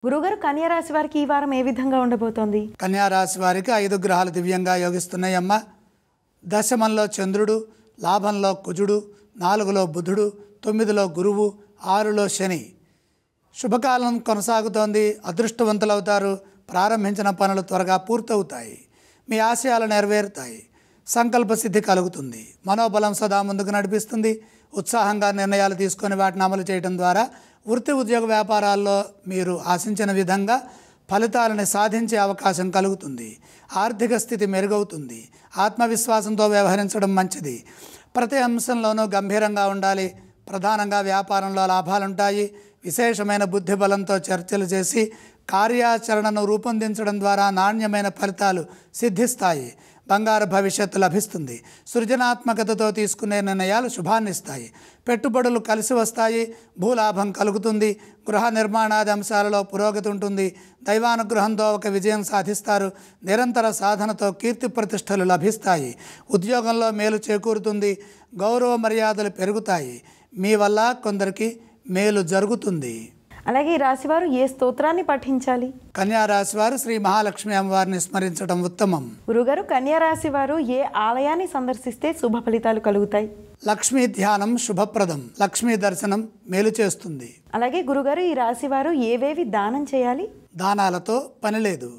గురుగారు, కన్యా రాశి వారికి ఈ వారం ఏ విధంగా ఉండబోతోంది? కన్యా రాశి వారికి 5 గ్రహాలు దివ్యంగా యోగిస్తున్నాయమ్మ. దశమంలో చంద్రుడు, లాభంలో కుజుడు, 4లో బుధుడు, 9లో గురువు, 6లో శని. శుభకాలం కొనసాగుతోంది. అదృష్టవంతులవుతారు. ప్రారంభించిన పనులు త్వరగా పూర్తవుతాయి. మీ ఆశయాలు నెరవేరుతాయి. సంకల్ప సిద్ధి కలుగుతుంది. మనోబలం సదా ముందుకు నడిపిస్తుంది. ఉత్సాహంగా నిర్ణయాలు తీసుకొని వాటిని అమలు చేయడం ద్వారా వృత్తి ఉద్యోగ వ్యాపారాల్లో మీరు ఆశించిన విధంగా ఫలితాలను సాధించే అవకాశం కలుగుతుంది. ఆర్థిక స్థితి మెరుగవుతుంది. ఆత్మవిశ్వాసంతో వ్యవహరించడం మంచిది. ప్రతి అంశంలోనూ గంభీరంగా ఉండాలి. ప్రధానంగా వ్యాపారంలో లాభాలుంటాయి. విశేషమైన బుద్ధి బలంతో చర్చలు చేసి కార్యాచరణను రూపొందించడం ద్వారా నాణ్యమైన ఫలితాలు సిద్ధిస్తాయి. బంగారు భవిష్యత్తు లభిస్తుంది. సృజనాత్మకతతో తీసుకునే నిర్ణయాలు శుభాన్నిస్తాయి. పెట్టుబడులు కలిసి వస్తాయి. భూలాభం కలుగుతుంది. గృహ నిర్మాణాది అంశాలలో పురోగతి ఉంటుంది. దైవానుగ్రహంతో ఒక విజయం సాధిస్తారు. నిరంతర సాధనతో కీర్తి ప్రతిష్టలు లభిస్తాయి. ఉద్యోగంలో మేలు చేకూరుతుంది. గౌరవ మర్యాదలు పెరుగుతాయి. మీ వల్ల కొందరికి మేలు జరుగుతుంది. అలాగే ఈ రాశివారు ఏ స్తోత్రాన్ని పఠించాలి? కన్యా రాశి వారు శ్రీ మహాలక్ష్మి అమ్మవారిని స్మరించడం ఉత్తమం. గురుగారు, కన్యా రాశి వారు ఏ ఆలయాన్ని సందర్శిస్తే శుభ ఫలితాలు కలుగుతాయి? లక్ష్మీ ధ్యానం శుభప్రదం. లక్ష్మీ దర్శనం మేలు చేస్తుంది. అలాగే గురుగారు, ఈ రాశి వారు ఏవేవి దానం చేయాలి? దానాలతో పని లేదు.